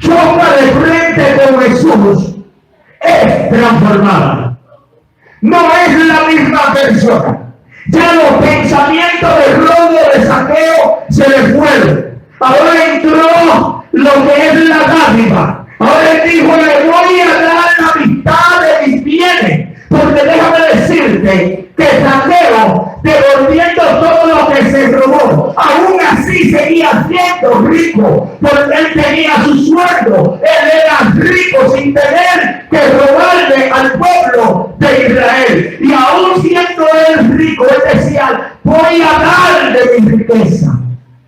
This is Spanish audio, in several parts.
choca de frente con Jesús, es transformada. No es la misma persona. Ya los pensamientos de robo, de saqueo, se le fueron. Ahora entró lo que es la dádiva. Ahora él dijo, le voy a dar la mitad de mis bienes. Porque déjame decirte que Saqueo, devolviendo todo lo que se robó, aún así seguía siendo rico, porque él tenía su sueldo. Él era rico sin tener que robarle al pueblo de Israel. Y aún siendo él rico, él decía, voy a dar de mi riqueza.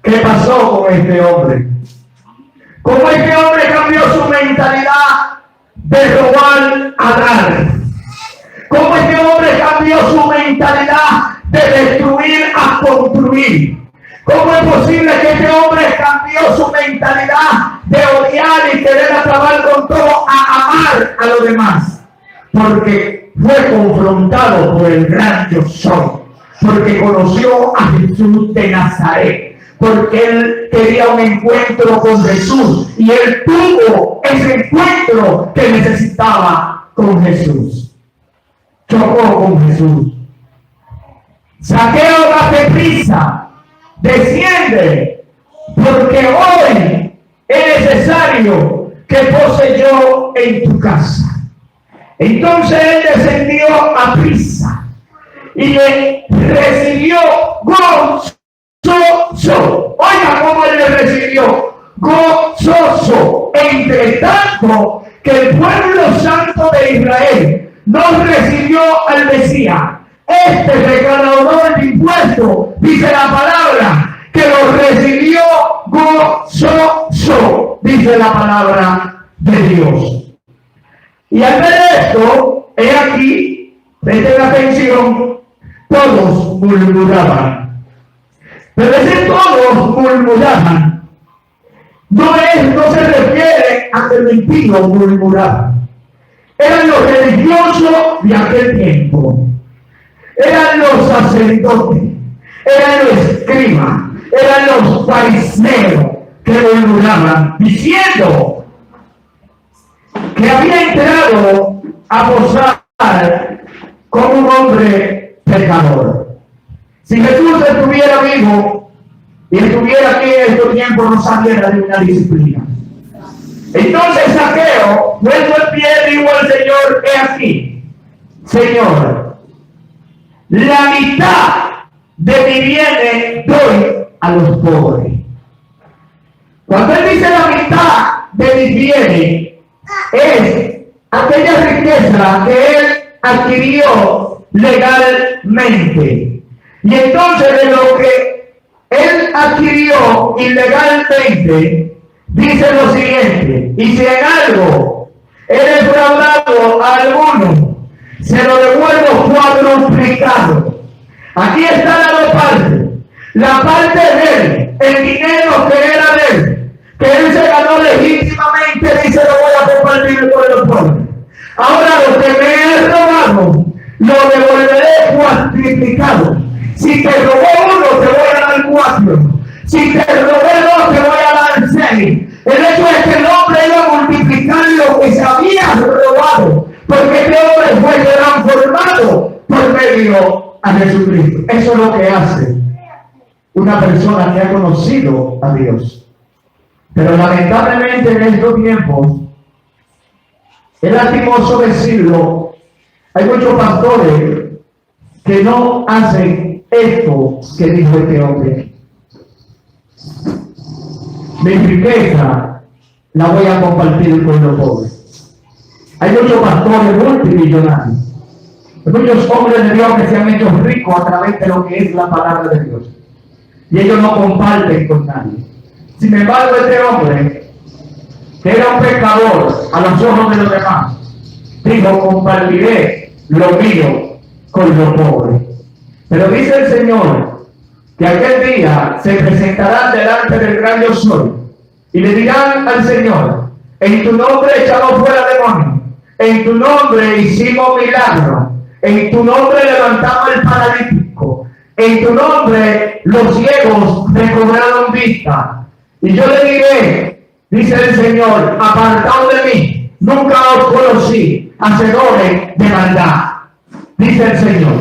¿Qué pasó con este hombre? ¿Cómo este hombre cambió su mentalidad de robar a dar? ¿Cómo este hombre cambió su mentalidad de destruir a construir? ¿Cómo es posible que este hombre cambió su mentalidad de odiar y querer acabar con todo a amar a los demás? Porque fue confrontado por el gran yo soy, porque conoció a Jesús de Nazaret, porque él quería un encuentro con Jesús y él tuvo ese encuentro que necesitaba con Jesús. Chocó con Jesús. Saqueo, date prisa, desciende, porque hoy es necesario que pose yo en tu casa. Entonces él descendió a prisa y le recibió gozoso. Oiga cómo él le recibió gozoso. Entre tanto que el pueblo santo de Israel no recibió al Mesías, este recaudador de impuestos, dice la palabra, que lo recibió gozoso, dice la palabra de Dios. Y al ver esto, he aquí, presten atención, todos murmuraban. Pero ese todos murmuraban no se refiere a que el impío murmuraba. Eran los religiosos de aquel tiempo. Eran los sacerdotes, eran los escribas, eran los fariseos que murmuraban, diciendo que había entrado a posar como un hombre pecador. Si Jesús estuviera vivo y estuviera aquí en estos tiempos, no saliera de una disciplina. Entonces Saqueo, vuelto en pie, dijo al Señor, he aquí, Señor, la mitad de mi bienes doy a los pobres. Cuando él dice la mitad de mis bienes, es aquella riqueza que él adquirió legalmente. Y entonces de lo que él adquirió ilegalmente, dice lo siguiente: y si en algo he defraudado a alguno, se lo devuelvo cuadruplicado. Aquí están las dos partes. La parte de él, el dinero que era de él, que él se ganó legítimamente, dice, lo voy a compartir con los pobres. Ahora lo que me he robado, lo devolveré cuadruplicado. Si te robó uno, te voy a dar 4. Si te robé 2, te voy a dar 6. El hecho es que el hombre iba a multiplicar lo que se había robado, porque este hombre fue transformado por medio a Jesucristo. Eso es lo que hace una persona que ha conocido a Dios. Pero lamentablemente en estos tiempos, es lastimoso decirlo, hay muchos pastores que no hacen esto que dijo este hombre. Mi riqueza la voy a compartir con los pobres. Hay muchos pastores multimillonarios, hay muchos hombres de Dios que se han hecho ricos a través de lo que es la palabra de Dios, y ellos no comparten con nadie. Sin embargo, este hombre, que era un pecador a los ojos de los demás, dijo: compartiré lo mío con los pobres. Pero dice el Señor que aquel día se presentarán delante del gran yo soy y le dirán al Señor: en tu nombre echamos fuera demonios, en tu nombre hicimos milagros, en tu nombre levantamos el paralítico, en tu nombre los ciegos recobraron vista. Y yo le diré: Dice el Señor, apartaos de mí, nunca os conocí, hacedores de maldad. Dice el Señor.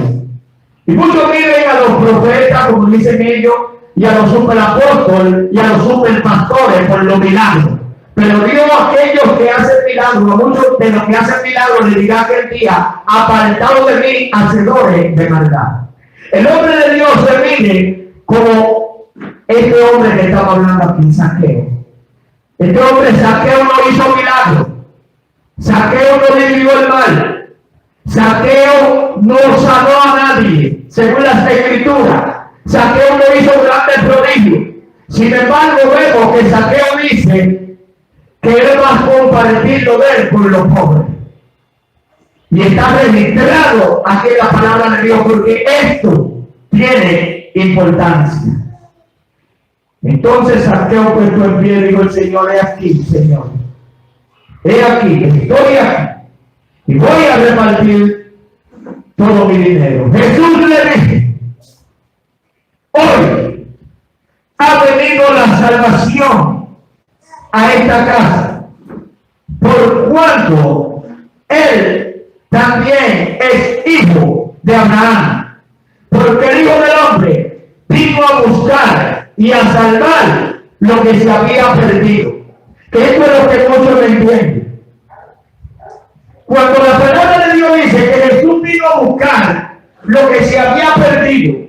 Y muchos miren a los profetas, como dicen ellos, y a los superapóstoles y a los superpastores por los milagros. Pero Dios a aquellos que hacen milagros, a muchos de los que hacen milagros, le dirá aquel día, apartados de mí, hacedores de maldad. El hombre de Dios se mide como este hombre que estamos hablando aquí, Zaqueo. Este hombre, Zaqueo, no hizo milagros. Zaqueo no vivió el mal. Zaqueo no sanó a nadie, según las escrituras. Zaqueo no hizo grandes prodigios. Sin embargo, vemos que Zaqueo dice que él va a compartir lo de él con los pobres. Y está registrado aquí en la palabra de Dios, porque esto tiene importancia. Entonces Zaqueo puesto en pie, dijo el Señor, he aquí, Señor. He aquí, estoy aquí. Y voy a repartir todo mi dinero. Jesús le dice, hoy ha venido la salvación a esta casa, por cuanto él también es hijo de Abraham, porque el Hijo del Hombre vino a buscar y a salvar lo que se había perdido. Que esto es lo que muchos no entienden. Cuando la palabra de Dios dice que Jesús vino a buscar lo que se había perdido,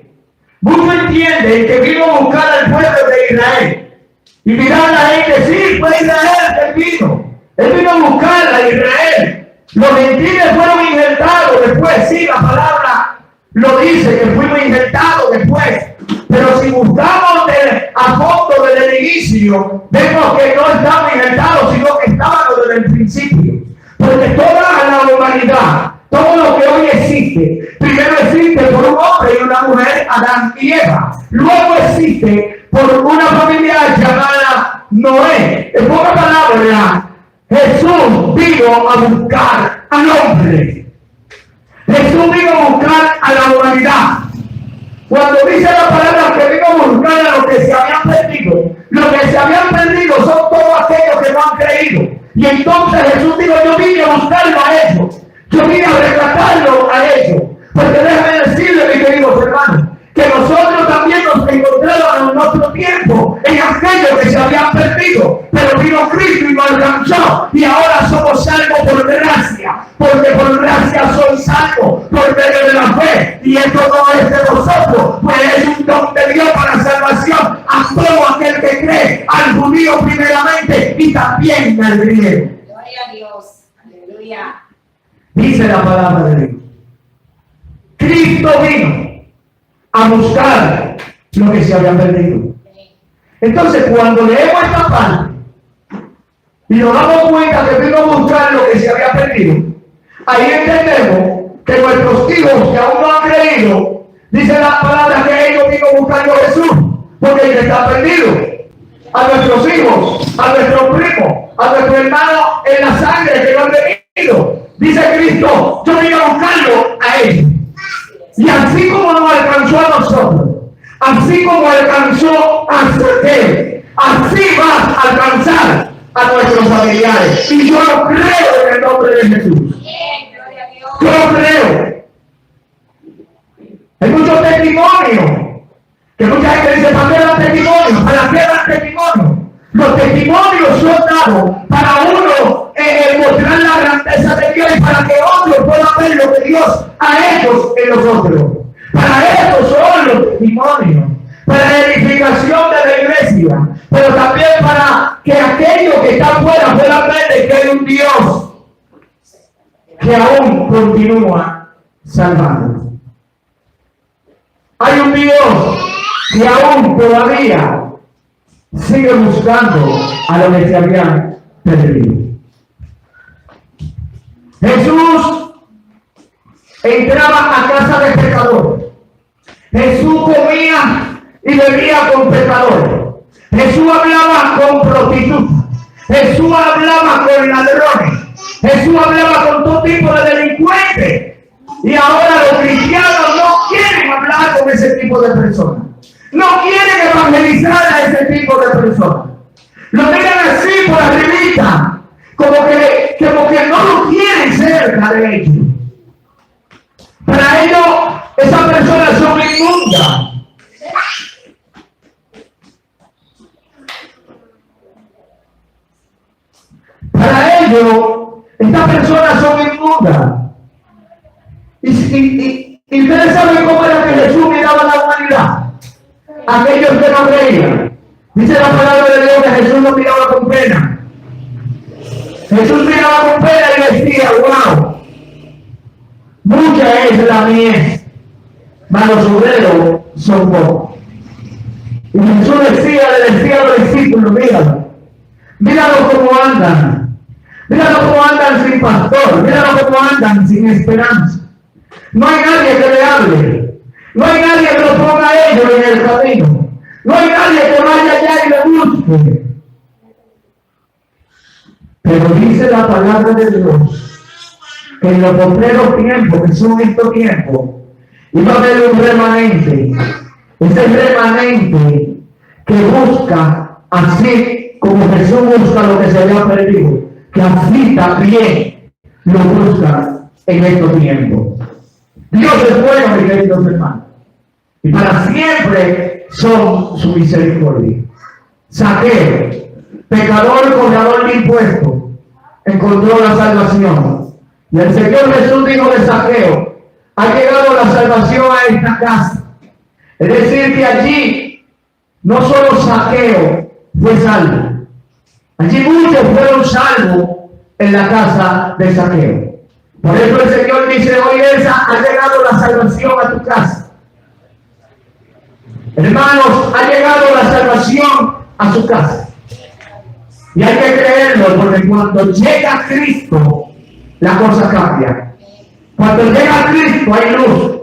muchos entienden que vino a buscar al pueblo de Israel. Y miran a la gente, sí, fue Israel que vino. Él vino a buscar a Israel. Los gentiles fueron injertados después. Sí, la palabra lo dice, que fuimos injertados después. Pero si buscamos a fondo desde el inicio, vemos que no estamos injertados, sino que estábamos desde el principio. Porque toda la humanidad, todo lo que hoy existe, primero existe por un hombre y una mujer, Adán y Eva. Luego existe por una familia llamada Noé. En pocas palabras, Jesús vino a buscar al hombre. Jesús vino a buscar a la humanidad. Cuando dice la palabra que vino a buscar a los que se habían perdido, los que se habían perdido son todos aquellos que no han creído. Y entonces Jesús dijo, yo vine a buscarlo a ellos. Yo vine a rescatarlo a ellos. Porque déjame decirle, mis queridos hermanos, que nosotros también nos encontramos en nuestro tiempo en aquellos que se habían perdido. Pero vino Cristo y nos alcanzó. Y ahora somos salvos por gracia. Porque por gracia soy salvo por medio de la fe. Y esto no es de nosotros, pues es un don de Dios para salvación a todo aquel que cree, al judío primeramente y también al griego. Gloria a Dios. Aleluya. Dice la palabra de Dios. Cristo vino a buscar lo que se había perdido. Entonces, cuando leemos esta parte y nos damos cuenta que vino a buscar lo que se había perdido, ahí entendemos que nuestros hijos que aún no han creído, dice la palabra que ellos vino buscando a Jesús, porque ellos están perdidos. A nuestros hijos, a nuestros primos, a nuestros hermanos en la sangre que no han venido. Dice Cristo, yo vine a buscarlo a ellos. Y así como nos alcanzó a nosotros, así como alcanzó a Zaqueo, así va a alcanzar a nuestros familiares. Y yo lo creo en el nombre de Jesús. Yo lo creo. Hay muchos testimonios. Que mucha gente dice, ¿para qué dan testimonios? ¿Para qué dan testimonios? Los testimonios son dados para uno mostrar la grandeza de Dios y para que otros puedan ver lo que Dios ha hecho en nosotros. Para eso son los testimonios. Para la edificación de la iglesia. Pero también para que aquellos que están fuera puedan ver de que hay un Dios que aún continúa salvando. Hay un Dios que aún todavía sigue buscando a los que se habían perdido. Jesús entraba a casa de pecadores. Jesús comía y bebía con pecadores. Jesús hablaba con prostitutas. Jesús hablaba con ladrones. Jesús hablaba con todo tipo de delincuentes. Y ahora los cristianos no quieren hablar con ese tipo de personas. No quieren evangelizar a ese tipo de personas. Lo miran así por arribita, como que no lo quieren cerca de ellos. Para ellos, esas personas son inmundas. Para ellos, estas personas son inmundas. Y ustedes saben cómo era que Jesús miraba a la humanidad. Aquellos que no creían. Dice la palabra de Dios que Jesús no miraba con pena. Jesús miraba con pena y decía, wow, mucha es la mies, mas los obreros son pocos. Y Jesús le decía a los discípulos, míralo cómo andan. Míralo cómo andan sin pastor. Míralo cómo andan sin esperanza. No hay nadie que le hable. No hay nadie que lo ponga a ellos en el camino. No hay nadie que vaya allá y lo busque. Pero dice la palabra de Dios que en los postreros tiempos, que son estos tiempos, iba a haber un remanente. Ese remanente que busca, así como Jesús busca lo que se había perdido, que así también lo busca en estos tiempos. Dios es bueno, mis queridos hermanos, y para siempre son su misericordia. Zaqueo, pecador, cobrador de impuestos, encontró la salvación. Y el Señor Jesús dijo de Zaqueo, ha llegado la salvación a esta casa. Es decir, que allí no solo Zaqueo fue salvo, allí muchos fueron salvos en la casa de Zaqueo. Por eso el Señor dice, hoy ha llegado la salvación a tu casa. Hermanos, ha llegado la salvación a su casa. Y hay que creerlo, porque cuando llega Cristo, la cosa cambia. Cuando llega Cristo hay luz.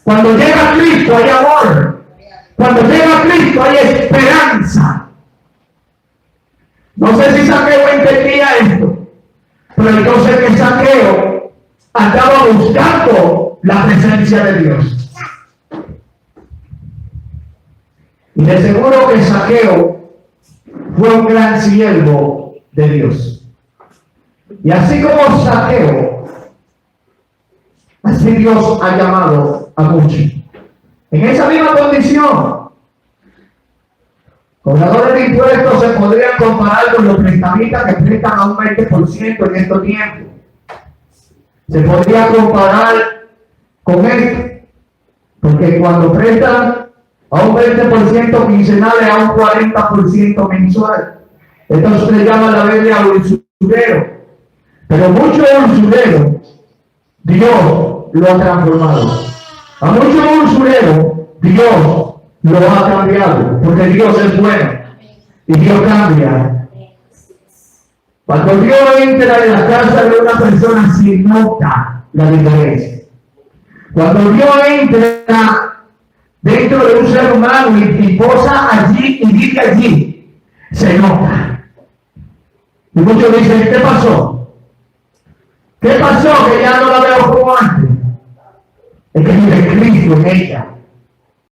Cuando llega Cristo hay amor. Cuando llega Cristo hay esperanza. No sé si Zaqueo entendía esto, pero yo sé que Zaqueo andaba buscando la presencia de Dios. Y de seguro que Zaqueo fue un gran siervo de Dios. Y así como Zaqueo, así Dios ha llamado a muchos. En esa misma condición, cobradores de impuestos se podrían comparar con los prestamistas que prestan a un 20% en estos tiempos. Se podría comparar con esto, porque cuando prestan a un 20% quincenal es a un 40% mensual. Esto se le llama la Biblia usurero. Pero muchos usureros, Dios lo ha transformado. A muchos usureros, Dios lo ha cambiado, porque Dios es bueno y Dios cambia. Cuando Dios entra en la casa de una persona, se nota la diferencia. Cuando Dios entra dentro de un ser humano y posa allí y vive allí, se nota. Y muchos dicen, ¿qué pasó? ¿Qué pasó que ya no la veo como antes? Es que vive Cristo en ella.